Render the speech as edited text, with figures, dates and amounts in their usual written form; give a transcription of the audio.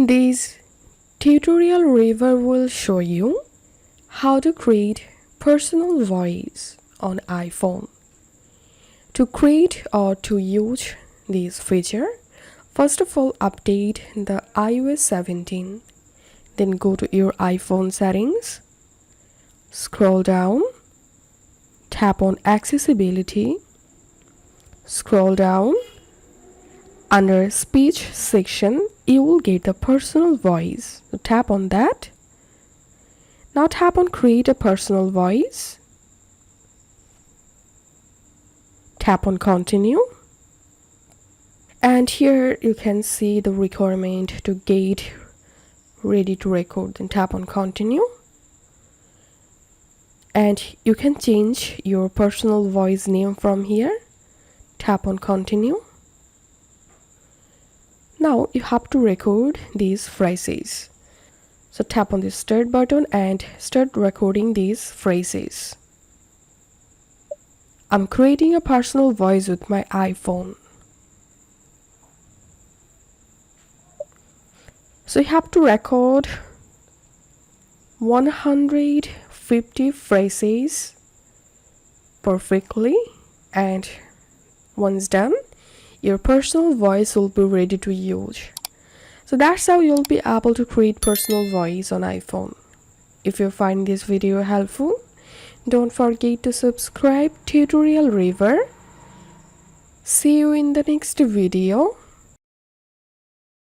This tutorial review will show you how to create personal voice on iPhone. To create or to use this feature, first of all update the iOS 17. Then go to your iPhone settings, scroll down, tap on accessibility, scroll down. Under speech section, you will get the personal voice. So tap on that. Now tap on create a personal voice. Tap on continue. And here you can see the requirement to get ready to record. Then tap on continue. And you can change your personal voice name from here. Tap on continue. Now you have to record these phrases. So tap on the start button and start recording these phrases. I'm creating a personal voice with my iPhone. So you have to record 150 phrases perfectly, and once done, your personal voice will be ready to use. So that's how you'll be able to create personal voice on iPhone. If you find this video helpful, don't forget to subscribe Tutorial River. See you in the next video.